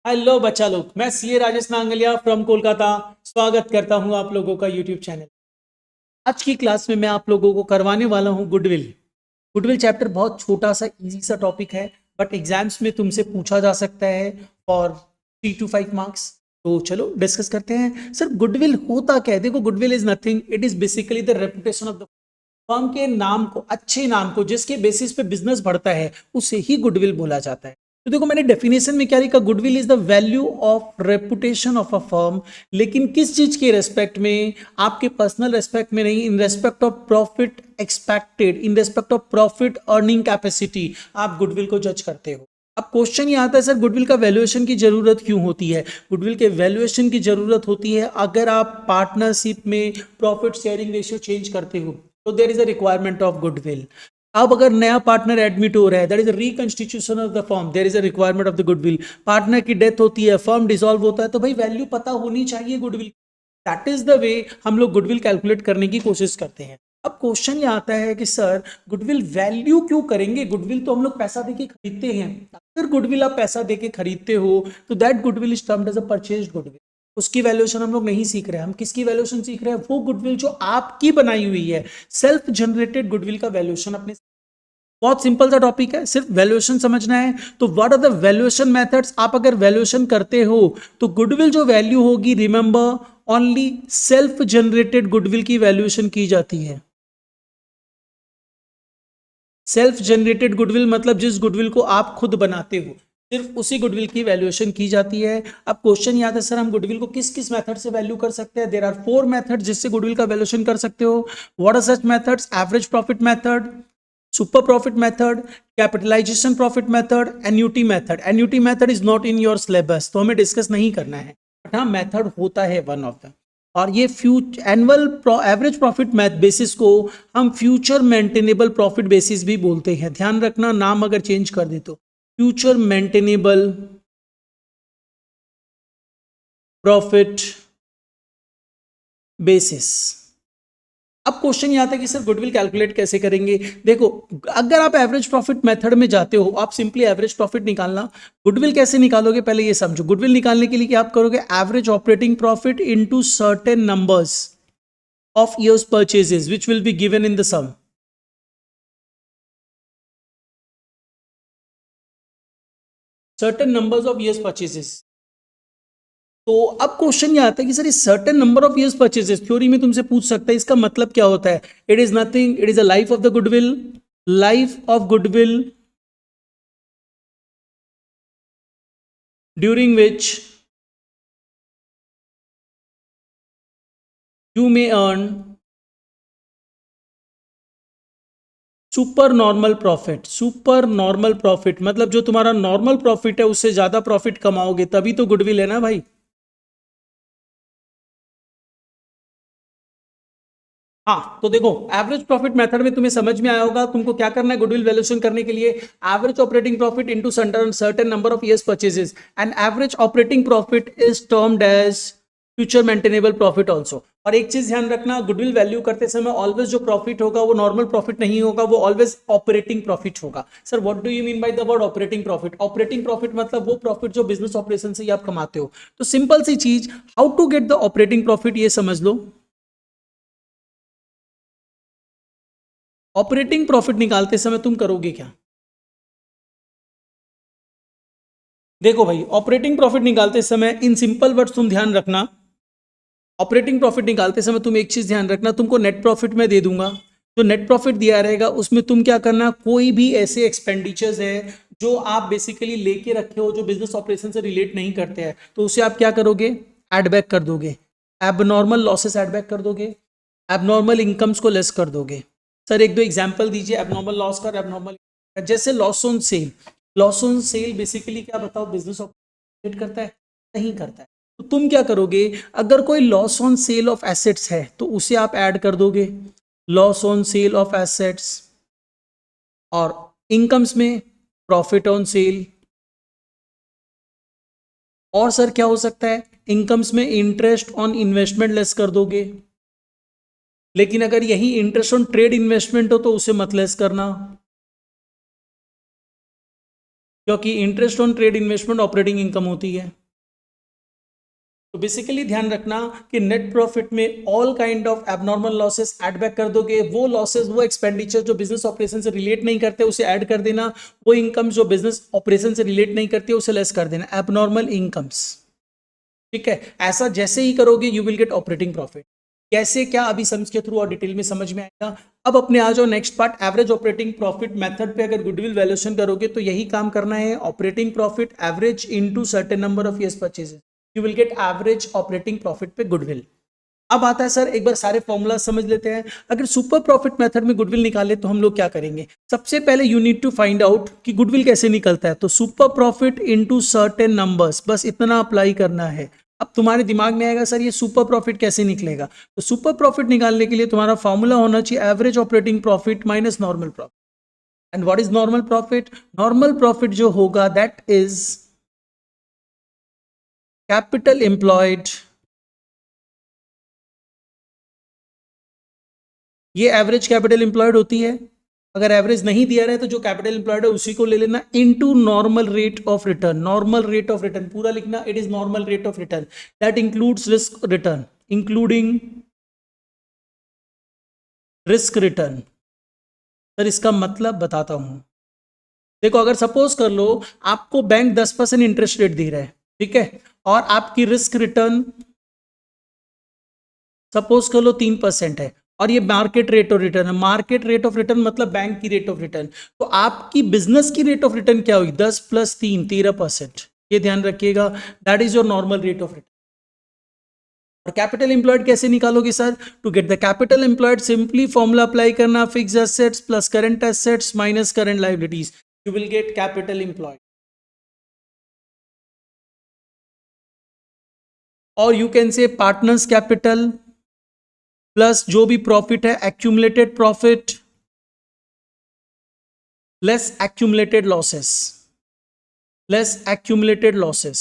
Hello बच्चा लोग, मैं सीए राजेश नांगलिया फ्रॉम कोलकाता स्वागत करता हूं आप लोगों का यूट्यूब चैनल। आज की क्लास में मैं आप लोगों को करवाने वाला हूं गुडविल। गुडविल चैप्टर बहुत छोटा सा इजी सा टॉपिक है, बट एग्जाम्स में तुमसे पूछा जा सकता है फॉर 3 to 5 मार्क्स। तो चलो डिस्कस करते हैं। सर गुडविल होता क्या है? देखो, goodwill is nothing, it is basically the reputation of the firm के नाम को, अच्छे नाम को, जिसके बेसिस पे बिजनेस बढ़ता है, उसे ही गुडविल बोला जाता है। तो देखो, मैंने डेफिनेशन में क्या लिखा? Goodwill is the value of reputation of a firm. लेकिन किस चीज के रेस्पेक्ट में? आपके पर्सनल रेस्पेक्ट में नहीं, in respect of profit expected, in respect of profit earning capacity आप गुडविल को जज करते हो। अब क्वेश्चन ये आता है, सर गुडविल का वैल्यूएशन की जरूरत क्यों होती है? गुडविल के वैल्यूएशन की जरूरत होती है अगर आप पार्टनरशिप में प्रॉफिट शेयरिंग रेशियो चेंज करते हो, तो there is a requirement of goodwill. अब अगर नया पार्टनर एडमिट हो रहा है, that is reconstitution of the firm, there is a requirement of the goodwill. Partner की डेथ होती है, फर्म डिसॉल्व होता है, तो भाई वैल्यू पता होनी चाहिए goodwill. That is the way हम लोग गुडविल कैलकुलेट करने की कोशिश करते हैं। अब क्वेश्चन ये आता है कि सर गुडविल वैल्यू क्यों करेंगे? गुडविल तो हम लोग पैसा देके खरीदते हैं। अगर गुडविल आप पैसा देके खरीदते हो तो that goodwill is termed as a purchased goodwill. उसकी वैल्यूएशन हम लोग नहीं सीख रहे हैं। हम किसकी वैल्यूएशन सीख रहे हैं? वो गुडविल जो आपकी बनाई हुई है, सेल्फ जनरेटेड गुडविल का वैल्यूएशन अपने। बहुत सिंपल सा टॉपिक है, सिर्फ वैल्यूएशन समझना है। तो what are the valuation methods? आप अगर वैल्यूएशन करते हो तो गुडविल जो वैल्यू होगी, remember, only self generated goodwill की वैल्यूएशन की जाती है। सेल्फ जनरेटेड गुडविल मतलब जिस गुडविल को आप खुद बनाते हो, सिर्फ उसी गुडविल की वैल्यूएशन की जाती है। अब क्वेश्चन याद है, सर हम गुडविल को किस किस मेथड से वैल्यू कर सकते हैं? देयर आर 4 मेथड जिससे गुडविल का वैल्यूएशन कर सकते हो। What are such methods? Average profit method, super profit method, capitalisation profit method, annuity method. Annuity method is not in your syllabus, तो हमें डिस्कस नहीं करना है, बट हाँ मेथड होता है वन ऑफ द। और ये annual average profit math basis को हम फ्यूचर मेंटेनेबल प्रॉफिट बेसिस भी बोलते हैं। ध्यान रखना, नाम अगर चेंज कर दे तो फ्यूचर मेंटेनेबल प्रॉफिट बेसिस। अब क्वेश्चन ये आता है कि सर गुडविल कैलकुलेट कैसे करेंगे? देखो, अगर आप एवरेज प्रॉफिट मेथड में जाते हो, आप सिंपली एवरेज प्रॉफिट निकालना। गुडविल कैसे निकालोगे पहले ये समझो। गुडविल निकालने के लिए क्या आप करोगे? Average operating profit into certain numbers of years purchases which will be given in the sum. Certain numbers of years purchases. तो अब क्वेश्चन ये आता है कि सर इस certain number of years purchases theory में तुमसे पूछ सकता है, इसका मतलब क्या होता है? It is nothing, it is a life of the goodwill. Life of goodwill during which you may earn super normal profit. Super normal profit मतलब जो तुम्हारा नॉर्मल प्रॉफिट है उससे ज्यादा प्रॉफिट कमाओगे तभी तो गुडविल है ना भाई। हाँ, तो देखो, एवरेज प्रॉफिट मेथड में तुम्हें समझ में आया होगा तुमको क्या करना है गुडविल वैल्यूएशन करने के लिए। Average operating profit into certain number of years purchases, and average operating profit is termed as future maintainable profit also. और एक चीज ध्यान रखना, गुडविल वैल्यू करते समय ऑलवेज जो प्रॉफिट होगा वो नॉर्मल प्रॉफिट नहीं होगा, वो ऑलवेज ऑपरेटिंग प्रॉफिट होगा। Sir what do you mean by the word operating profit? Operating profit मतलब वो प्रॉफिट जो बिजनेस ऑपरेशन से ही आप कमाते हो। तो सिंपल सी चीज, how to get the operating profit ये समझ लो। ऑपरेटिंग प्रॉफिट निकालते समय तुम करोगे क्या? देखो भाई, ऑपरेटिंग प्रॉफिट निकालते समय इन सिंपल वर्ड्स तुम ध्यान रखना। ऑपरेटिंग प्रॉफिट निकालते समय तुम एक चीज ध्यान रखना, तुमको नेट प्रॉफिट में दे दूंगा। जो नेट प्रॉफिट दिया रहेगा उसमें तुम क्या करना, कोई भी ऐसे एक्सपेंडिचर्स है जो आप बेसिकली लेके रखे हो जो बिजनेस ऑपरेशन से रिलेट नहीं करते हैं, तो उसे आप क्या करोगे? एड बैक कर दोगे। एबनॉर्मल लॉसेस एड बैक कर दोगे, एबनॉर्मल इनकम्स को लेस कर दोगे। सर एक दो एग्जांपल दीजिए एबनॉर्मल लॉस का, एबनॉर्मल। जैसे loss on sale. Loss on sale basically क्या बताओ, बिजनेस ऑपरेट करता है? नहीं करता है। तो तुम क्या करोगे? अगर कोई loss on sale of assets है तो उसे आप ऐड कर दोगे, loss on sale of assets. और इनकम्स में प्रॉफिट ऑन सेल। और सर क्या हो सकता है? इनकम्स में इंटरेस्ट ऑन इन्वेस्टमेंट लेस कर दोगे। लेकिन अगर यही इंटरेस्ट ऑन ट्रेड इन्वेस्टमेंट हो तो उसे मत लेस करना। क्योंकि interest on trade investment operating income होती है। तो बेसिकली ध्यान रखना कि नेट प्रॉफिट में all kind of abnormal losses add back कर दोगे, वो लॉसेस, वो एक्सपेंडिचर जो बिजनेस ऑपरेशन से रिलेट नहीं करते उसे ऐड कर देना, वो इनकम जो बिजनेस ऑपरेशन से रिलेट नहीं करती उसे लेस कर देना, एबनॉर्मल इनकम्स। ठीक है, ऐसा जैसे ही करोगे you will gate operating profit. कैसे क्या अभी सम्स के थ्रू और डिटेल में समझ में आएगा। अब अपने आ जाओ next part, average operating profit method पे अगर गुडविल वैल्यूएशन करोगे तो यही काम करना है, operating profit average into certain number of years purchases, you will gate average operating profit पे गुडविल। अब आता है सर एक बार सारे फॉर्मूला समझ लेते हैं। अगर सुपर प्रॉफिट मेथड में गुडविल निकाले तो हम लोग क्या करेंगे, सबसे पहले you need to find out कि गुडविल कैसे निकलता है। तो super profit into certain numbers, बस इतना अप्लाई करना है। अब तुम्हारे दिमाग में आएगा सर ये सुपर प्रॉफिट कैसे निकलेगा, तो सुपर प्रॉफिट निकालने के लिए तुम्हारा फॉर्मूला होना चाहिए average operating profit minus normal profit. And what is normal profit, normal profit जो होगा दैट इज कैपिटल एम्प्लॉयड, ये एवरेज कैपिटल एम्प्लॉयड होती है। अगर एवरेज नहीं दिया रहा है तो जो कैपिटल एम्प्लॉयड है उसी को ले लेना, into normal rate of return. Normal rate of return पूरा लिखना, it is normal rate of return that includes risk return, including risk return. Sir इसका मतलब बताता हूं, देखो अगर सपोज कर लो आपको बैंक 10% इंटरेस्ट रेट दे रहा है, ठीक है, और आपकी रिस्क रिटर्न सपोज कर लो 3% है, और ये मार्केट रेट ऑफ रिटर्न है। मार्केट रेट ऑफ रिटर्न मतलब बैंक की रेट ऑफ रिटर्न, तो आपकी बिजनेस की रेट ऑफ रिटर्न क्या हुई, 10 + 3 13%। ये ध्यान रखिएगा, that is your normal rate of return. और कैपिटल एम्प्लॉयड कैसे निकालोगे sir, to get the capital employed simply formula apply करना, fix assets plus current assets minus current liabilities, you will get capital employed. और you can say partners capital plus जो भी profit है accumulated profit less accumulated losses, less accumulated losses.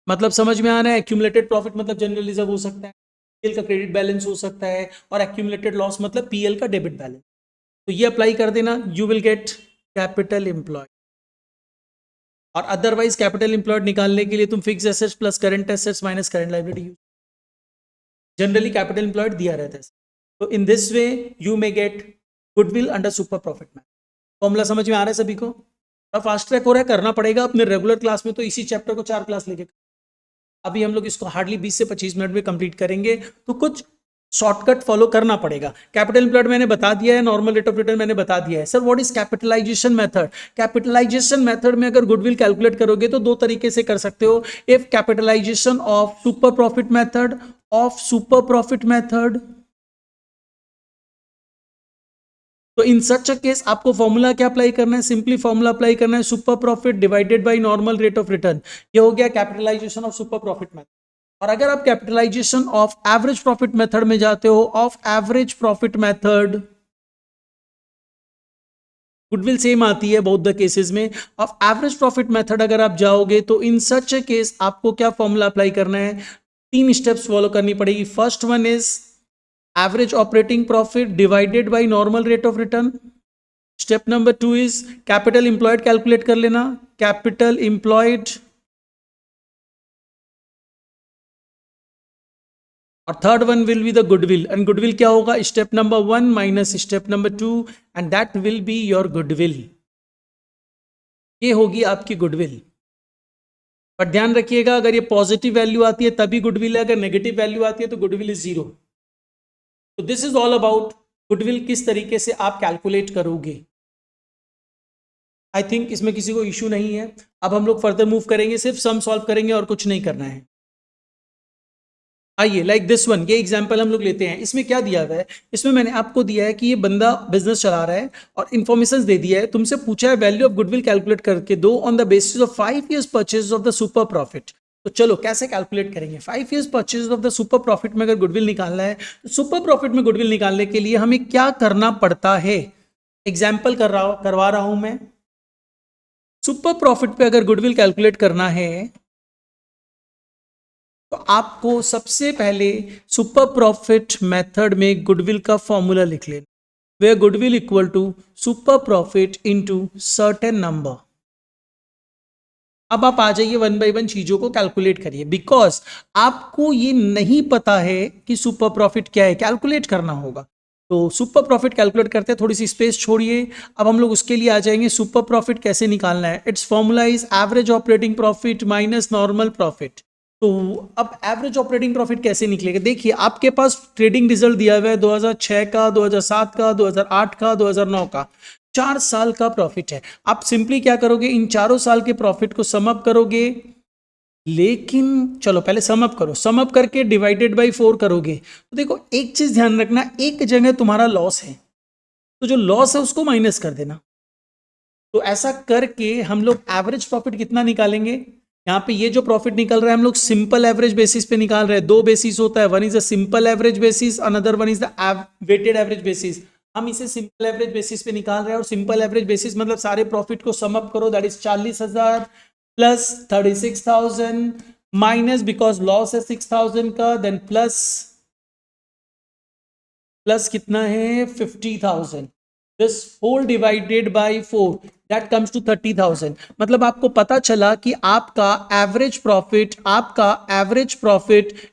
मतलब समझ में आ रहा है, एक्यूमुलेटेड प्रॉफिट मतलब जनरल रिजर्व हो सकता है, पीएल का क्रेडिट बैलेंस हो सकता है, और एक्यूमुलेटेड लॉस मतलब पीएल का डेबिट बैलेंस। तो ये अप्लाई कर देना, you will get capital employed. और अदरवाइज कैपिटल एम्प्लॉयड निकालने के लिए तुम fix assets plus current assets minus current liability use, generally capital employed दिया रहता है। तो in this way you may gate goodwill under super profit method. Formula समझ में आ रहा है सभी को, और फास्ट ट्रैक हो रहा है, करना पड़ेगा अपने रेगुलर क्लास में, तो इसी चैप्टर को 4 क्लास लेके अभी हम लोग इसको हार्डली 20 से 25 मिनट में कंप्लीट करेंगे, तो कुछ शॉर्टकट फॉलो करना पड़ेगा। कैपिटल एम्प्लॉयड मैंने बता दिया है, नॉर्मल रेट ऑफ रिटर्न मैंने बता दिया है। Sir what is capitalisation method, capitalisation method में अगर गुडविल कैलकुलेट करोगे तो दो तरीके से कर सकते हो, if capitalisation of super profit method, of super profit method. तो इन सच अ केस आपको फॉर्मूला क्या अप्लाई करना है, सिंपली फॉर्मूला अप्लाई करना है, super profit divided by normal rate of return. ये हो गया capitalisation of super profit method. और अगर आप capitalisation of average profit method में जाते हो, of average profit method, goodwill same आती है बोथ द केसेस में। ऑफ एवरेज प्रॉफिट मेथड अगर आप जाओगे तो इन सच अ केस आपको क्या फॉर्मूला अप्लाई करना है, 3 स्टेप्स फॉलो करनी पड़ेगी। First one is average operating profit divided by normal rate of return. Step number 2 is capital employed calculate कर लेना, capital employed। और third one will be the goodwill, and goodwill क्या होगा, step number 1 minus step number 2, and that will be your goodwill. ये होगी आपकी goodwill. पर ध्यान रखिएगा अगर ये पॉजिटिव वैल्यू आती है तभी गुडविल है, अगर नेगेटिव वैल्यू आती है तो गुडविल इज 0। तो this is all about goodwill किस तरीके से आप कैलकुलेट करोगे। आई थिंक इसमें किसी को इश्यू नहीं है। अब हम लोग फर्दर मूव करेंगे, सिर्फ सम सॉल्व करेंगे और कुछ नहीं करना है। आइए लाइक दिस वन, ये एग्जांपल हम लोग लेते हैं। इसमें क्या दिया हुआ है, इसमें मैंने आपको दिया है कि ये बंदा बिजनेस चला रहा है और इन्फॉर्मेशन दे दिया है, तुमसे पूछा है वैल्यू ऑफ गुडविल कैलकुलेट करके दो on the basis of 5 years purchase of the super profit. तो चलो कैसे कैलकुलेट करेंगे, 5 years purchase of the super profit में अगर गुडविल निकालना है, तो सुपर प्रॉफिट में गुडविल निकालने के लिए हमें क्या करना पड़ता है। एग्जाम्पल करवा रहा हूं मैं। सुपर प्रॉफिट पे अगर गुडविल कैलकुलेट करना है तो आपको सबसे पहले सुपर प्रॉफिट मेथड में गुडविल का फॉर्मूला लिख लेना। where goodwill equal to super profit into certain number. अब आप आ जाइए वन बाय वन चीजों को कैलकुलेट करिए, बिकॉज आपको ये नहीं पता है कि सुपर प्रॉफिट क्या है, कैलकुलेट करना होगा। तो सुपर प्रॉफिट कैलकुलेट करते हैं, थोड़ी सी स्पेस छोड़िए। अब हम लोग उसके लिए आ जाएंगे, सुपर प्रॉफिट कैसे निकालना है। It's formula is average operating profit minus normal profit. तो अब एवरेज ऑपरेटिंग प्रॉफिट कैसे निकलेगा, देखिए आपके पास ट्रेडिंग रिजल्ट दिया हुआ है 2006 का, 2007 का, 2008 का, 2009 का, 4 साल का प्रॉफिट है। आप सिंपली क्या करोगे, इन चारों साल के प्रॉफिट को सम अप करोगे। लेकिन चलो पहले सम अप करो, सम अप करके डिवाइडेड बाय 4 करोगे। तो देखो एक चीज ध्यान रखना, एक जगह तुम्हारा लॉस है, तो जो लॉस है उसको माइनस कर देना। तो ऐसा करके हम लोग एवरेज प्रॉफिट कितना निकालेंगे, यहाँ पे ये जो प्रॉफिट निकल रहा है हम लोग सिंपल एवरेज बेसिस पे निकाल रहे हैं। दो बेसिस होता है, one is the simple average basis, another one is the weighted average basis. हम इसे सिंपल एवरेज बेसिस पे निकाल रहे हैं, और सिंपल एवरेज बेसिस मतलब सारे प्रॉफिट को सम अप करो, that is 40,000 plus 36,000 minus, because loss है 6,000 का, देन प्लस कितना है 50,000, this whole divided by 4, that comes to 30,000। मतलब आपको पता चला कि आपका average profit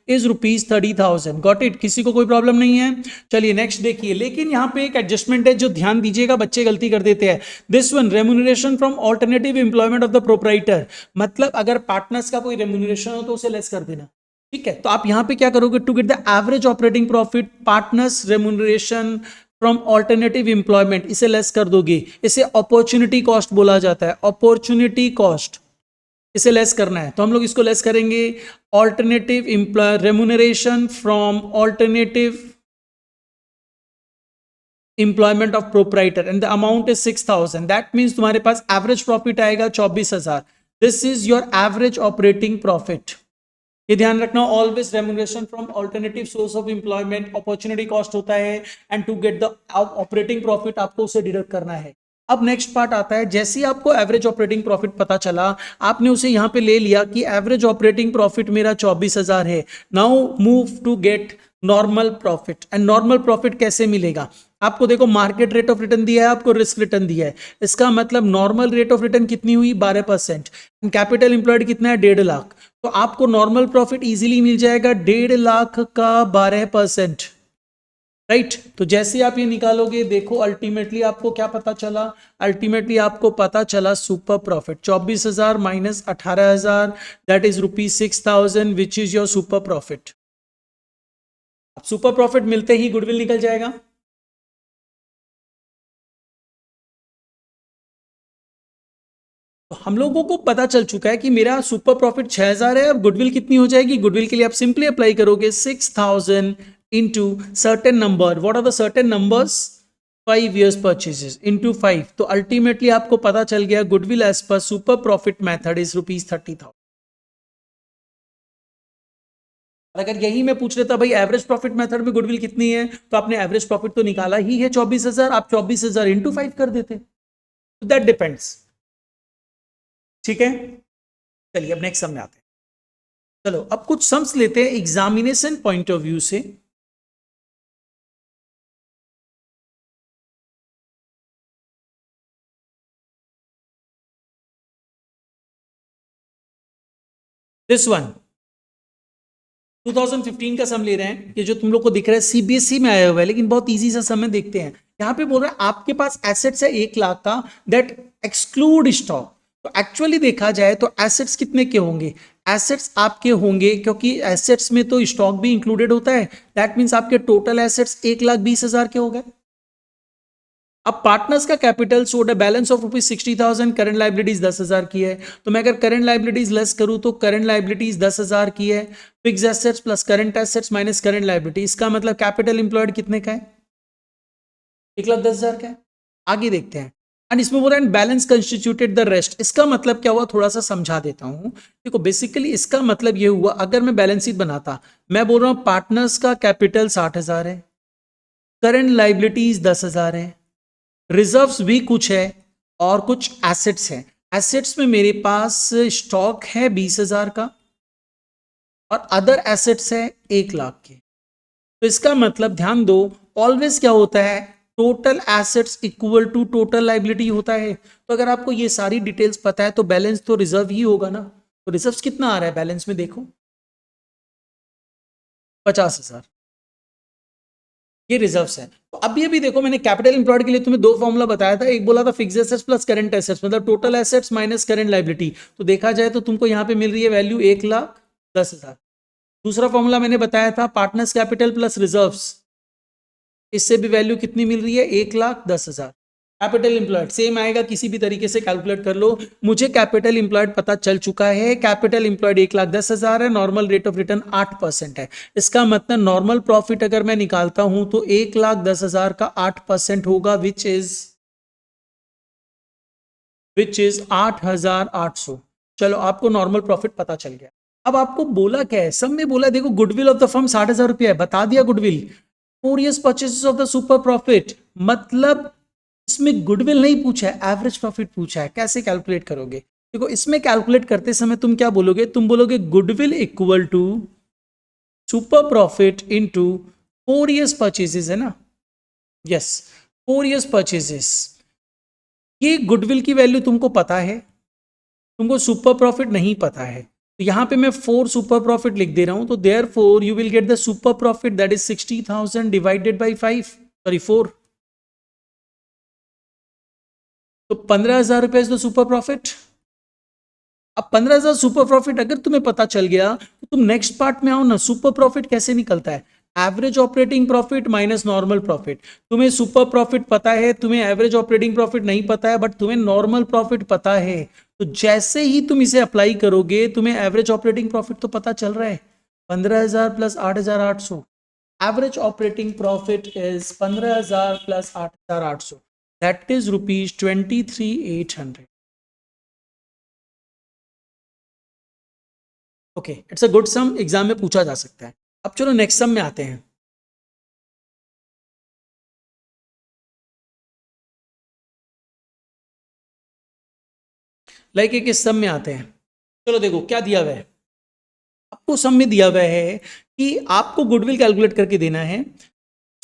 is ₹30,000। Got it, किसी को कोई प्रॉब्लम नहीं है। चलिए नेक्स्ट देखिए, लेकिन यहां पे एक एडजस्टमेंट है जो ध्यान दीजिएगा, बच्चे गलती कर देते हैं। This one, remuneration from alternative employment of the proprietor, मतलब अगर पार्टनर्स का कोई रेम्यूनरेशन हो तो उसे लेस कर देना। ठीक है, तो आप यहां पे क्या करोगे, to get the average operating profit partners remuneration from alternative employment, इसे लेस कर दोगे। इसे अपॉर्चुनिटी कॉस्ट बोला जाता है, अपॉर्चुनिटी कॉस्ट, इसे लेस करना है। तो हम लोग इसको लेस करेंगे, alternative employ remuneration from alternative employment of proprietor and the amount is 6,000। That means तुम्हारे पास एवरेज प्रॉफिट आएगा 24,000। This is your average operating profit. ये ध्यान रखना, always remuneration from alternative source of employment opportunity cost होता है, and to get the operating profit आपको उसे डिडक्ट करना है। अब नेक्स्ट पार्ट आता है, जैसे ही आपको एवरेज ऑपरेटिंग प्रॉफिट पता चला, आपने उसे यहां पे ले लिया कि एवरेज ऑपरेटिंग प्रॉफिट मेरा 24,000 है। Now move to get normal profit. And normal profit कैसे मिलेगा, आपको देखो मार्केट रेट ऑफ रिटर्न दिया है, आपको रिस्क रिटर्न दिया है, इसका मतलब नॉर्मल रेट ऑफ रिटर्न कितनी हुई 12%, कैपिटल एम्प्लॉयड कितना है 1.5 लाख। तो आपको नॉर्मल प्रॉफिट इजीली मिल जाएगा 1.5 लाख का 12%, राइट। तो जैसे आप ये निकालोगे, देखो अल्टीमेटली आपको क्या पता चला, अल्टीमेटली आपको पता चला super profit 24,000 minus 18,000, that is ₹6,000 which is your super profit. अब सुपर प्रॉफिट मिलते ही गुडविल निकल जाएगा। तो हम लोगों को पता चल चुका है कि मेरा सुपर प्रॉफिट 6,000 है। अब गुडविल कितनी हो जाएगी, गुडविल के लिए आप सिंपली अप्लाई करोगे 6,000 into certain number. What are the certain numbers, 5 years purchases into 5। तो अल्टीमेटली आपको पता चल गया goodwill as per super profit method is ₹30,000। अगर यही मैं पूछ लेता भाई एवरेज प्रॉफिट मेथड में गुडविल कितनी है, तो आपने एवरेज प्रॉफिट तो निकाला ही है 24,000, आप 24,000 इंटू 5 कर देते। That depends. ठीक है, चलिए अब नेक्स्ट सम में आते हैं। चलो अब कुछ सम्स लेते हैं एग्जामिनेशन पॉइंट ऑफ व्यू से। दिस वन 2015 का सम ले रहे हैं, ये जो तुम लोग को दिख रहा है सीबीएसई में आया हुआ है, लेकिन बहुत इजी सा सम है, देखते हैं। यहां पे बोल रहा है आपके पास एसेट्स है 1 लाख का, दैट एक्सक्लूड स्टॉक। तो एक्चुअली देखा जाए तो एसेट्स कितने के होंगे, एसेट्स आपके होंगे, क्योंकि एसेट्स में तो स्टॉक भी इंक्लूडेड होता है, दैट मीन्स आपके टोटल एसेट्स 1,20,000 के हो गए। अब पार्टनर्स का कैपिटल सोड है बैलेंस ऑफ ₹60,000, करंट लाइबिलिटीज 10,000 की है। तो मैं अगर करंट लाइबिलिटीज लेस करूं तो करंट लाइबिलिटीज 10,000 की है, fix assets plus current assets minus current liability, इसका मतलब कैपिटल इंप्लॉयड कितने का है, 1,10,000 का है। आगे देखते हैं, एंड इसमें बोल रहा है बैलेंस कंस्टिट्यूटेड द रेस्ट। इसका मतलब क्या हुआ, थोड़ा सा समझा देता हूं। देखो बेसिकली इसका मतलब ये हुआ, अगर मैं बैलेंस शीट बनाता, मैं बोल रहा हूं पार्टनर्स का कैपिटल 60,000 है, करंट लाइबिलिटीज 10,000 है, रिजर्व्स भी कुछ है, और कुछ एसेट्स हैं। एसेट्स में मेरे पास स्टॉक है 20,000 का, और अदर एसेट्स है 1 लाख के। तो इसका मतलब ध्यान दो, ऑलवेज क्या होता है, total assets equal to total liability होता है। तो अगर आपको ये सारी डिटेल्स पता है तो बैलेंस तो रिजर्व ही होगा ना। तो रिजर्व कितना आ रहा है बैलेंस में, देखो 50,000, ये रिजर्व्स है। तो अभी अभी देखो मैंने कैपिटल एम्प्लॉयड के लिए तुम्हें दो फॉर्मूला बताया था, एक बोला था fix assets plus current assets, मतलब total assets minus current liability. तो देखा जाए तो तुमको यहाँ पे मिल रही है वैल्यू 1,10,000। दूसरा फॉर्मूला मैंने बताया था पार्टनर्स कैपिटल प्लस रिजर्व्स, इससे भी वैल्यू कितनी मिल रही है 1,10,000। कैपिटल एम्प्लॉयड सेम आएगा, किसी भी तरीके से कैलकुलेट कर लो। मुझे कैपिटल एम्प्लॉयड पता चल चुका है, कैपिटल एम्प्लॉयड 1,10,000 है, नॉर्मल रेट ऑफ रिटर्न 8% है। इसका मतलब नॉर्मल प्रॉफिट अगर मैं निकालता हूं तो 1,10,000 का 8% होगा, विच इज 8,800। चलो आपको नॉर्मल प्रॉफिट पता चल गया। अब आपको बोला क्या है, सब में बोला देखो गुडविल ऑफ द फर्म 60,000 रुपया है, बता दिया goodwill. 4 years purchases of the super profit, मतलब इसमें गुडविल नहीं पूछा है, एवरेज प्रॉफिट पूछा है। कैसे कैलकुलेट करोगे, देखो इसमें कैलकुलेट करते समय तुम क्या बोलोगे, तुम बोलोगे goodwill equal to super profit into 4 years purchases, है ना। Yes, 4 years purchases. ये गुडविल की वैल्यू तुमको पता है, तुमको सुपर प्रॉफिट नहीं पता है। तो यहां पे मैं 4 सुपर प्रॉफिट लिख दे रहा हूं, तो therefore you will get the super profit that is 60,000 divided by 4। तो 15,000 रुपए इज द सुपर प्रॉफिट। अब 15,000 सुपर प्रॉफिट अगर तुम्हें पता चल गया तो तुम नेक्स्ट पार्ट में आओ ना। सुपर प्रॉफिट कैसे निकलता है, average operating profit minus normal profit. तुम्हें सुपर प्रॉफिट पता है, तुम्हें एवरेज ऑपरेटिंग प्रॉफिट नहीं पता है, बट तुम्हें नॉर्मल प्रॉफिट पता है। तो जैसे ही तुम इसे अप्लाई करोगे तुम्हें एवरेज ऑपरेटिंग प्रॉफिट तो पता चल रहा है, 15,000 plus 8,800। Average operating profit is 15,000 plus 8,800, that is ₹23,800। Okay, it's a good sum, exam में पूछा जा सकता है। अब चलो नेक्स्ट सम में आते हैं। लाइक एक इस सम में आते हैं। चलो देखो क्या दिया हुआ है आपको, सम में दिया हुआ है कि आपको गुडविल कैलकुलेट करके देना है।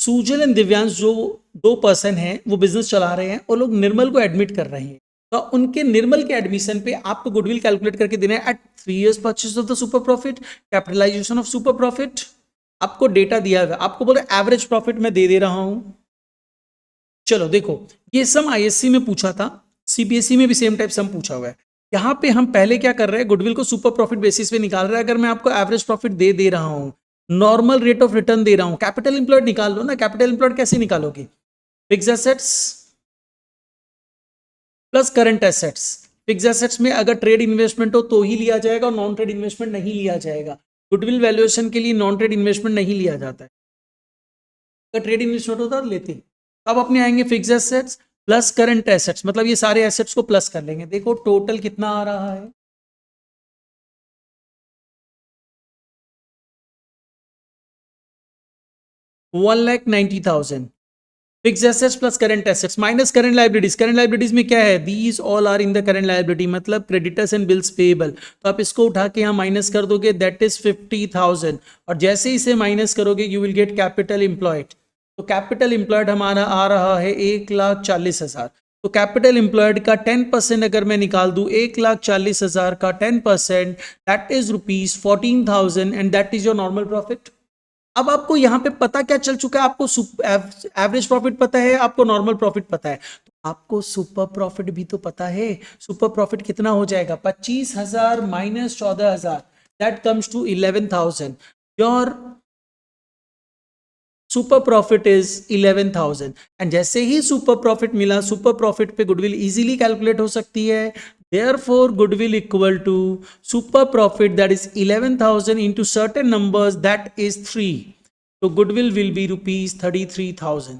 सुजल एंड दिव्यांश जो दो पर्सन हैं वो बिजनेस चला रहे हैं और लोग निर्मल को एडमिट कर रहे हैं। तो उनके निर्मल के एडमिशन पे आपको गुडविल कैलकुलेट करके देना है at 3 years purchase of the super profit, capitalisation of super profit. आपको डेटा दिया हुआ है, आपको बोले एवरेज प्रॉफिट मैं दे दे रहा हूं। चलो देखो ये सम आईएससी में पूछा था, सीबीएसई में भी सेम टाइप सम पूछा हुआ है। यहां पे हम पहले क्या कर रहे हैं, गुडविल को सुपर प्रॉफिट बेसिस पे निकाल रहे हैं। अगर मैं आपको एवरेज प्रॉफिट दे दे रहा हूं, नॉर्मल रेट ऑफ रिटर्न दे रहा हूं, कैपिटल एम्प्लॉयड निकाल लो ना। कैपिटल एम्प्लॉयड कैसे निकालोगे, fix assets plus current assets. Fix assets में अगर ट्रेड इन्वेस्टमेंट हो तो ही लिया जाएगा और नॉन ट्रेड इन्वेस्टमेंट नहीं लिया जाएगा। गुडविल वैल्यूएशन के लिए नॉन ट्रेड इन्वेस्टमेंट नहीं लिया जाता है, अगर ट्रेड इन्वेस्टमेंट होता तो लेते। अब अपने आएंगे fix assets plus current assets, मतलब ये सारे एसेट्स को प्लस कर लेंगे। देखो टोटल कितना आ रहा है, $1,90,000। Fixed assets plus current assets minus current liabilities. Current liabilities में क्या है, these all are in the current liability, मतलब क्रेडिटर्स एंड बिल्स पेएबल। तो आप इसको उठा के यहाँ माइनस कर दोगे, दैट इज 50,000। और जैसे इसे माइनस करोगे you will get capital employed. तो कैपिटल एम्प्लॉयड हमारा आ रहा है 1,40,000। तो कैपिटल एम्प्लॉयड का 10% अगर मैं निकाल दूं, 1,40,000 का 10%, that is ₹14,000 and that is your normal profit. अब आपको यहां पे पता क्या चल चुका है, आपको एवरेज प्रॉफिट पता है, आपको नॉर्मल प्रॉफिट पता है, तो आपको सुपर प्रॉफिट भी तो पता है। सुपर प्रॉफिट कितना हो जाएगा, 25,000 minus 14,000, that comes to 11,000। Your super profit is 11,000। And जैसे ही सुपर प्रॉफिट मिला, सुपर प्रॉफिट पे गुडविल इजीली कैलकुलेट हो सकती है। Therefore, goodwill equal to super profit, that is 11,000 into certain numbers, that is 3. So goodwill will be rupees 33,000.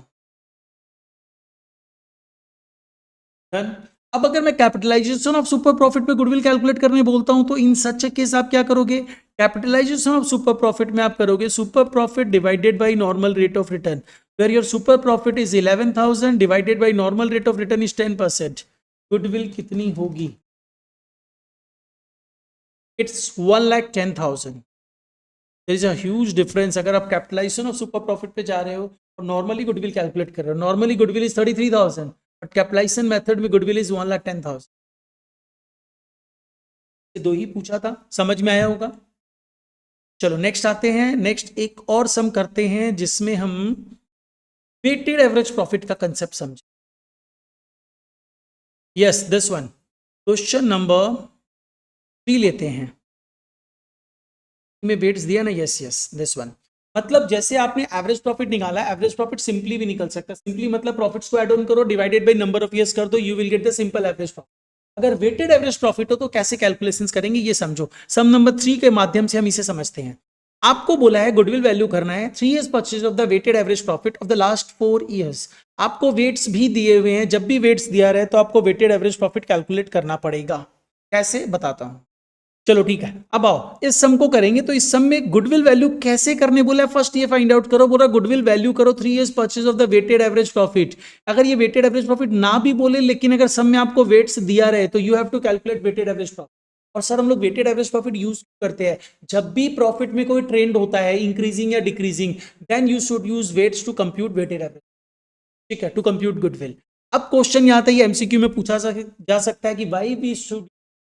Done. अब अगर मैं कैपिटलाइजेशन ऑफ सुपर प्रॉफिट पे गुडविल कैलकुलेट करने बोलता हूं तो इन सच केस आप क्या करोगे, कैपिटलाइजेशन ऑफ सुपर प्रॉफिट में आप करोगे super profit divided by normal rate of return, where your super profit is 11,000 divided by normal rate of return is 10%। Goodwill कितनी होगी, it's 1,10,000। There is a huge difference. अगर आप capitalisation of super profit पे जा रहे हो और normally goodwill calculate कर रहे हो। Normally goodwill is 33,000 but capitalisation method में गुडविल इज 1,10,000। दो ही पूछा था, समझ में आया होगा। चलो नेक्स्ट आते हैं। नेक्स्ट एक और सम करते हैं जिसमें हम वेटेड एवरेज प्रॉफिट का कंसेप्ट समझे। Yes this one, question number 3 लेते हैं। में वेट्स दिया ना, यस यस दिस वन। मतलब जैसे आपने एवरेज प्रॉफिट निकाला, एवरेज प्रॉफिट सिंपली भी निकल सकता है। सिंपली मतलब प्रॉफिट्स को ऐड ऑन करो, divided by number of years कर दो, you will get the simple average profit. अगर वेटेड एवरेज प्रॉफिट हो तो कैसे कैलकुलेशंस करेंगे ये समझो। सम नंबर 3 के माध्यम से हम इसे समझते हैं। आपको बोला है गुडविल वैल्यू करना है 3 years purchase of the weighted average profit of the last 4 years। आपको वेट्स भी दिए हुए हैं, जब भी वेट्स दिया रहे तो आपको वेटेड एवरेज प्रॉफिट कैलकुलेट करना पड़ेगा। कैसे बताता हूं, चलो ठीक है। अब आओ इस सम को करेंगे। तो इस सम में गुडविल वैल्यू कैसे करने बोला है, फर्स्ट ये फाइंड आउट करो। बोला गुडविल वैल्यू करो 3 years purchase of the weighted average profit. अगर ये वेटेड एवरेज प्रॉफिट ना भी बोले, लेकिन अगर सम में आपको वेट्स दिया रहे तो you have to calculate weighted average profit. और सर हम लोग वेटेड एवरेज प्रॉफिट यूज करते हैं जब भी प्रॉफिट में कोई ट्रेंड होता है इंक्रीजिंग या decreasing, then you should use weights to compute weighted average, ठीक है, टू कंप्यूट गुडविल। अब क्वेश्चन यहाँ तक एमसीक्यू में पूछा जा सकता है कि why we should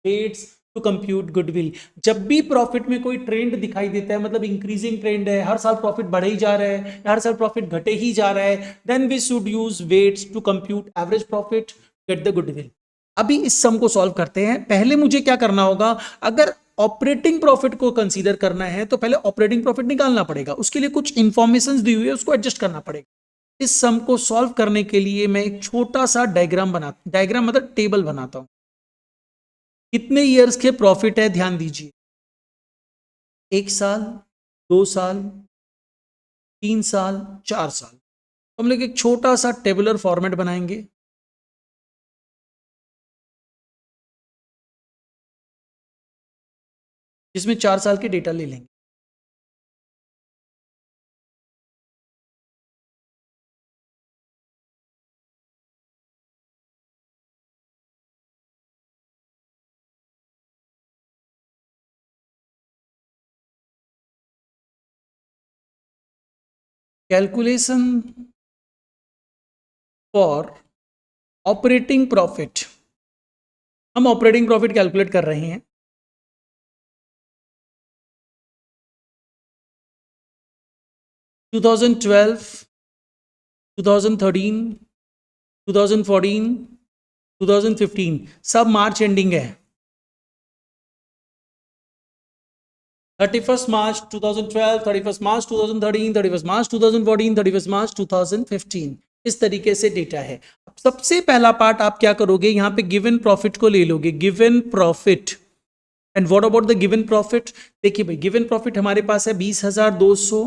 weights to compute goodwill. जब भी प्रॉफिट में कोई ट्रेंड दिखाई देता है, मतलब इंक्रीजिंग ट्रेंड है, हर साल प्रॉफिट बढ़े ही जा रहा है, हर साल प्रॉफिट घटे ही जा रहा है, then we should use weights to compute average profit, get the goodwill. अभी इस सम को सॉल्व करते हैं। पहले मुझे क्या करना होगा, अगर ऑपरेटिंग प्रॉफिट को कंसीडर करना है तो पहले ऑपरेटिंग प्रॉफिट निकालना पड़ेगा। उसके लिए कुछ इंफॉर्मेशन दी हुई है, उसको एडजस्ट करना पड़ेगा। इस सम को सॉल्व करने के लिए मैं एक छोटा सा डायग्राम मतलब टेबल बनाता हूं। कितने ईयर्स के प्रॉफिट है ध्यान दीजिए, 1 साल, 2 साल, 3 साल, 4 साल। हम लोग एक छोटा सा टेबुलर फॉर्मेट बनाएंगे। जिसमें 4 साल के डेटा ले लेंगे। कैलकुलेशन फॉर ऑपरेटिंग प्रॉफिट, हम ऑपरेटिंग प्रॉफिट कैलकुलेट कर रहे हैं। टू 2012, 2013, 2014, 2015 सब मार्च एंडिंग है। 31 मार्च 2012, 31 मार्च 2013, 31 मार्च 2014, 31 मार्च 2015, इस तरीके से डेटा है। अब सबसे पहला पार्ट आप क्या करोगे, यहां पे गिवन प्रॉफिट को ले लोगे, given profit. And what about the given profit, देखिए भाई गिवन प्रॉफिट हमारे पास है 20,200,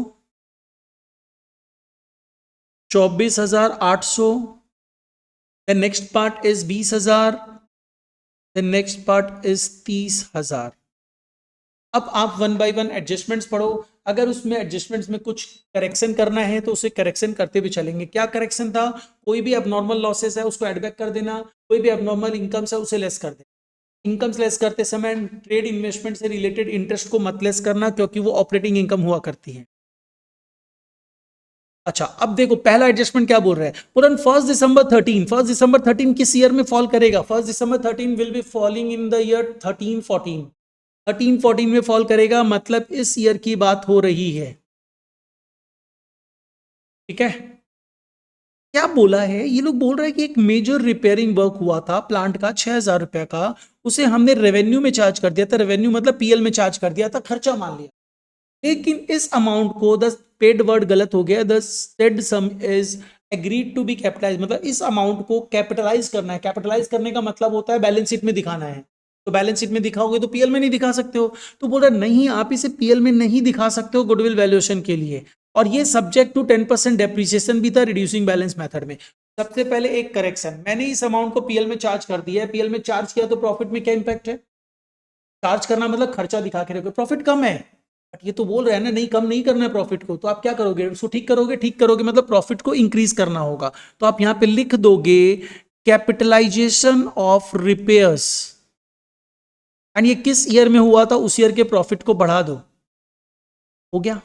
24,800, the next part is 20,000, the next part is 30,000। अब आप वन बाय वन एडजस्टमेंट्स पढ़ो। अगर उसमें एडजस्टमेंट्स में कुछ करेक्शन करना है तो उसे करेक्शन करते हुए चलेंगे। क्या करेक्शन था, कोई भी अबनॉर्मल लॉसेस है उसको एड बैक कर देना, कोई भी अबनॉर्मल इनकम्स है उसे लेस कर देना। इनकम्स लेस करते समय ट्रेड इन्वेस्टमेंट से रिलेटेड इंटरेस्ट को मत लेस करना, क्योंकि वो ऑपरेटिंग इनकम हुआ करती है। अच्छा अब देखो पहला एडजस्टमेंट क्या बोल रहा है, पुरन 1 दिसंबर 13, 1 दिसंबर 13 किस ईयर में फॉल करेगा, 1 दिसंबर 13 will be falling in the year 13-14, 13-14 में फॉल करेगा, मतलब इस ईयर की बात हो रही है। ठीक है, क्या बोला है, ये लोग बोल रहे हैं कि एक मेजर रिपेयरिंग वर्क हुआ था प्लांट का 6,000 रुपए का, उसे हमने रेवेन्यू में चार्ज कर दिया था, रेवेन्यू मतलब पीएल में चार्ज कर दिया था, खर्चा मान लिया। लेकिन इस अमाउंट को, द पेड वर्ड गलत हो गया, the said sum is agreed to be capitalise, मतलब इस अमाउंट को कैपिटलाइज करना है। कैपिटलाइज करने का मतलब होता है बैलेंस शीट में दिखाना है, तो बैलेंस शीट में दिखाओगे तो पीएल में नहीं दिखा सकते हो। तो बोल रहा नहीं, आप इसे पीएल में नहीं दिखा सकते हो गुडविल वैल्यूएशन के लिए, और ये सब्जेक्ट टू 10% डेप्रिसिएशन भी था रिड्यूसिंग बैलेंस मेथड में। सबसे पहले एक करेक्शन, मैंने इस अमाउंट को पीएल में चार्ज कर दिया है, पीएल में चार्ज किया तो प्रॉफिट में क्या इंपैक्ट है, चार्ज करना मतलब खर्चा दिखा के रखो, प्रॉफिट कम है, बट ये तो बोल रहे हैं ना नहीं कम नहीं करना है प्रॉफिट को, तो आप क्या करोगे उसको ठीक करोगे, ठीक करोगे मतलब प्रॉफिट को इंक्रीज करना होगा। तो आप यहां पे लिख दोगे कैपिटलाइजेशन ऑफ रिपेयर्स, एंड ये किस ईयर में हुआ था उस ईयर के प्रॉफिट को बढ़ा दो, हो गया।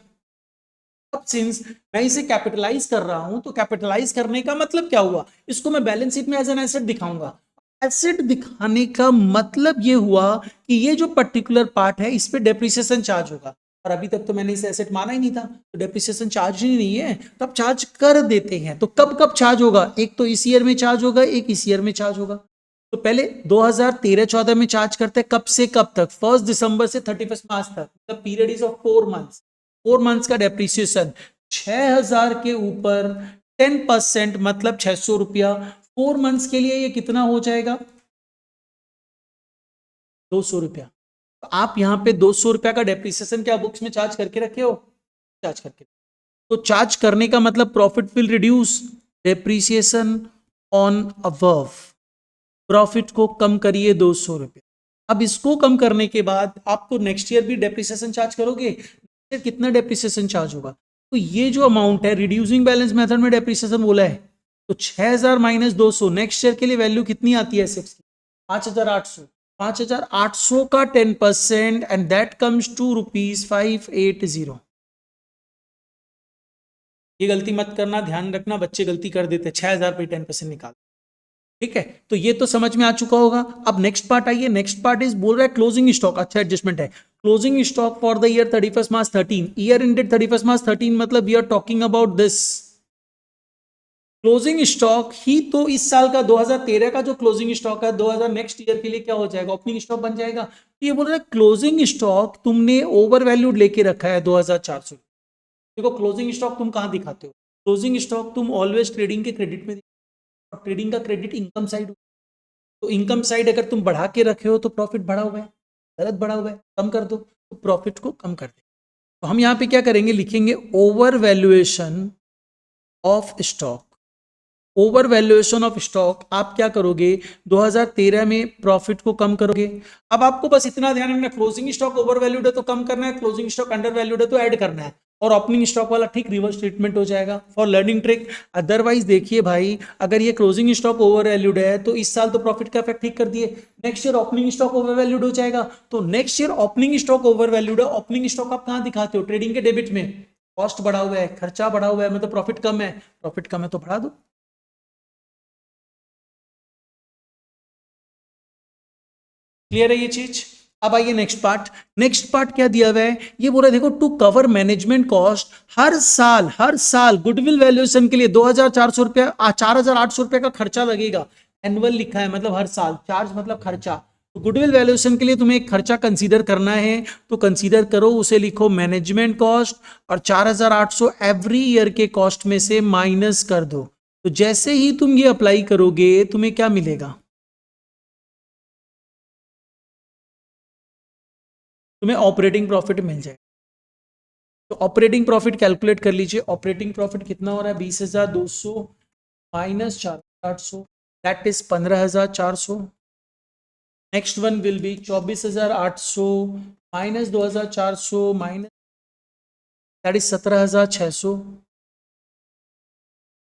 अब सिंस मैं इसे कैपिटलाइज कर रहा हूं तो कैपिटलाइज करने का मतलब क्या हुआ, इसको मैं बैलेंस शीट में एज एन एसेट दिखाऊंगा। एसेट दिखाने का मतलब ये हुआ कि ये जो पर्टिकुलर पार्ट है इस पे डेप्रिसिएशन चार्ज होगा, और अभी तक तो मैंने इसे एसेट माना ही नहीं था, तो डेप्रिसिएशन चार्ज ही नहीं है, तो अब चार्ज कर देते हैं। तो कब कब चार्ज होगा, एक तो इस ईयर में चार्ज होगा, एक इस ईयर में चार्ज होगा। तो पहले 2013-14 में चार्ज करते हैं, कब से कब तक, 1 दिसंबर से 31 मार्च तक, the period is of 4 months. 4 months का डेप्रिसिएशन 6,000 के ऊपर 10% मतलब 600 रुपया। 4 मंथ्स के लिए ये कितना हो जाएगा, 200 रुपया। तो आप यहां पे 200 रुपया का डेप्रिसिएशन क्या बुक्स में चार्ज करके रखे हो, चार्ज करके। तो चार्ज करने का मतलब profit will reduce depreciation on above, profit को कम करिए 200 रुपये। अब इसको कम करने के बाद आप तो नेक्स्ट ईयर भी डेप्रिसिएशन चार्ज करोगे, फिर कितना डेप्रिसिएशन चार्ज होगा, तो ये जो अमाउंट है रिड्यूसिंग बैलेंस मेथड में डेप्रिसिएशन बोला है, तो 6,000 माइनस 200, नेक्स्ट ईयर के लिए वैल्यू कितनी आती है एसेट्स की, 5,800। 5,800 का 10% एंड दैट कम्स टू ₹580। ये गलती मत करना, ध्यान रखना, बच्चे गलती कर देते, 6,000 पे 10% निकाल। ठीक है, तो ये तो समझ में आ चुका होगा। अब नेक्स्ट पार्ट आइए, नेक्स्ट पार्ट इज बोल रहा है क्लोजिंग स्टॉक। अच्छा एडजस्टमेंट है, closing stock for the year 31 March 13, year ended 31 March 13 मतलब we are talking about this closing stock ही तो इस साल का 2013 का जो क्लोजिंग स्टॉक है 2000 नेक्स्ट ईयर के लिए क्या हो जाएगा, ओपनिंग स्टॉक बन जाएगा। तो ये बोल रहा है क्लोजिंग स्टॉक तुमने ओवर वैल्यूड लेके रखा है 2,400। देखो क्लोजिंग स्टॉक तुम कहां दिखाते हो, क्लोजिंग स्टॉक तुम ऑलवेज ट्रेडिंग के क्रेडिट में, ट्रेडिंग का क्रेडिट इनकम साइड, तो इनकम साइड अगर तुम बढ़ा के रखे हो तो प्रॉफिट बढ़ा हुआ है, गलत बढ़ा हुआ है, कम कर दो, तो प्रॉफिट को कम कर दे। तो हम यहां पे क्या करेंगे, लिखेंगे over valuation of stock. Over valuation of stock आप क्या करोगे, 2013 में प्रॉफिट को कम करोगे। अब आपको बस इतना ध्यान रखना, क्लोजिंग स्टॉक ओवर वैल्यूड है तो कम करना है, क्लोजिंग स्टॉक अंडर वैल्यूड है तो ऐड करना है, और ओपनिंग स्टॉक वाला ठीक रिवर्स ट्रीटमेंट हो जाएगा फॉर लर्निंग ट्रिक। अदरवाइज देखिए भाई, अगर ये क्लोजिंग स्टॉक ओवर वैल्यूड है तो इस साल तो प्रॉफिट का इफेक्ट ठीक कर दिए, next year opening stock over valued हो जाएगा, तो next year opening stock over valued है। ओपनिंग स्टॉक आप कहां दिखाते हो, ट्रेडिंग के डेबिट में, कॉस्ट बढ़ा हुआ है, खर्चा बढ़ा हुआ है, मतलब प्रॉफिट कम है, प्रॉफिट कम है तो बढ़ा दो। क्लियर है ये चीज। अब आइए नेक्स्ट पार्ट, नेक्स्ट पार्ट क्या दिया हुआ है, ये बोल रहा है देखो टू कवर मैनेजमेंट कॉस्ट, हर साल गुडविल वैल्यूएशन के लिए 2,400 रुपया 4,800 रुपया का खर्चा लगेगा। एनुअल लिखा है मतलब हर साल, चार्ज मतलब खर्चा, तो गुडविल वैल्यूएशन के लिए तुम्हें एक खर्चा कंसीडर करना है, तो कंसीडर करो, उसे लिखो मैनेजमेंट कॉस्ट, और 4,800 एवरी ईयर के कॉस्ट में से माइनस कर दो। तो जैसे ही तुम ये अप्लाई करोगे तुम्हें क्या मिलेगा, तुम्हें ऑपरेटिंग प्रॉफिट मिल जाएगा। तो ऑपरेटिंग प्रॉफिट कैलकुलेट कर लीजिए, ऑपरेटिंग प्रॉफिट कितना हो रहा है, 20,200 minus 4,800, that is 15,400। Next one will be 24,800 minus 2,400 minus, that is 17,600।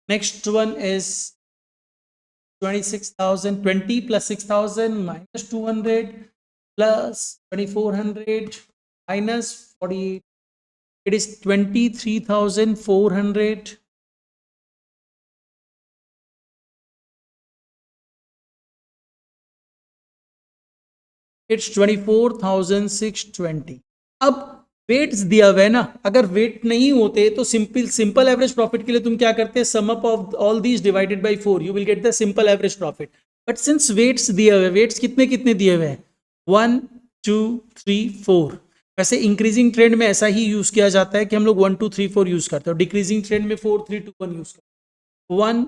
Next one is 26,000, 20 plus 6,000 minus 200 plus 2,400 minus 48, it is 23,400, it's 24,620। अब वेट्स दिया हुआ है ना, अगर वेट नहीं होते तो सिंपल एवरेज प्रॉफिट के लिए तुम क्या करते हैं, sum up of all these divided by 4 you will get the simple average profit. But since weights दिए हुए, वेट्स कितने कितने दिए हुए हैं, 1 2 3 4। वैसे इंक्रीजिंग ट्रेंड में ऐसा ही यूज किया जाता है कि हम लोग 1 2 3 4 यूज करते हैं, डिक्रीजिंग ट्रेंड में 4 3 2 1 यूज करते हैं, 1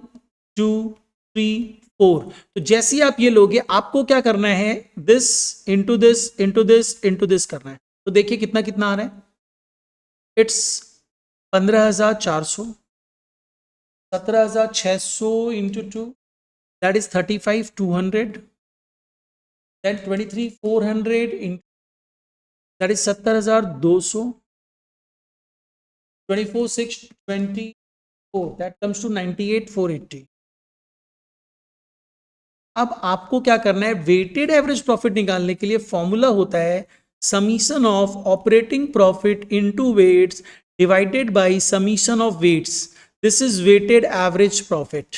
2 3 4। तो जैसे ही आप ये लोगे आपको क्या करना है, this into this into this into this करना है। तो देखिए कितना कितना आ रहा है, it's 15,400, 17,600 into 2 that is 35,200, then 23,400 into that is 70,200, 24,624 that comes to 98,480। अब आपको क्या करना है, वेटेड एवरेज प्रॉफिट निकालने के लिए फॉर्मूला होता है summation of operating profit into weights divided by summation of weights, this is weighted average profit.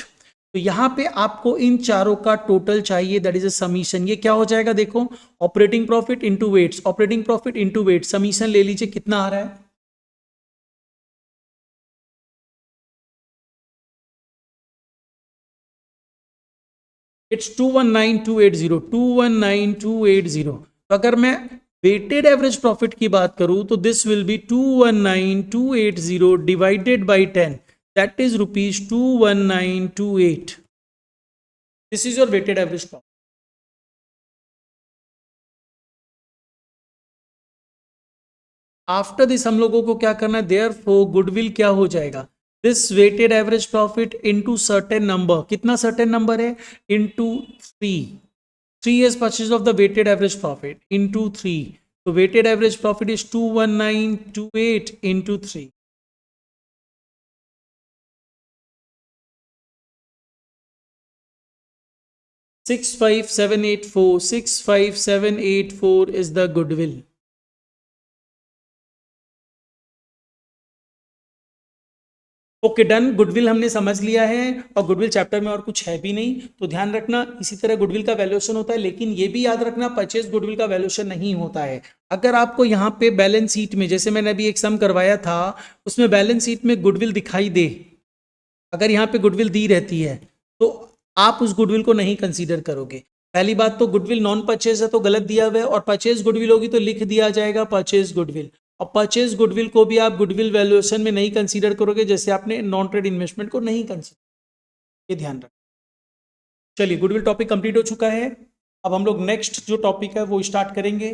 तो यहां पे आपको इन चारों का टोटल चाहिए, दैट इज अ समीशन। ये क्या हो जाएगा देखो, operating profit into weights, operating profit into weights, summation ले लीजिए कितना आ रहा है, इट्स 219280, 219280। तो अगर मैं वेटेड एवरेज प्रॉफिट की बात करूं तो this will be 219280 divided by 10, that is rupees 21928। This is your weighted average profit. After this हम लोगों को क्या करना है, देयरफॉर गुडविल क्या हो जाएगा, this weighted average profit into certain number, कितना सर्टेन नंबर है, into 3, 3 is purchase of the weighted average profit into 3. So weighted average profit is 21928 into 3. 65784, 65784 is the goodwill. Okay done, goodwill हमने समझ लिया है और गुडविल चैप्टर में और कुछ है भी नहीं, तो ध्यान रखना इसी तरह गुडविल का वैल्यूएशन होता है, लेकिन ये भी याद रखना परचेज गुडविल का वैल्यूएशन नहीं होता है। अगर आपको यहाँ पे बैलेंस शीट में, जैसे मैंने अभी एक सम करवाया था, उसमें बैलेंस शीट में गुडविल दिखाई दे, अगर यहाँ पे गुडविल दी रहती है तो आप उस गुडविल को नहीं कंसीडर करोगे। पहली बात तो गुडविल नॉन परचेज है तो गलत दिया हुआ है, और परचेज गुडविल होगी तो लिख दिया जाएगा परचेज गुडविल, और परचेज गुडविल को भी आप गुडविल वैल्यूएशन में नहीं कंसीडर करोगे, जैसे आपने नॉन ट्रेड इन्वेस्टमेंट को नहीं कंसीडर, ये ध्यान रखना। चलिए गुडविल टॉपिक कंप्लीट हो चुका है, अब हम लोग नेक्स्ट जो टॉपिक है वो स्टार्ट करेंगे।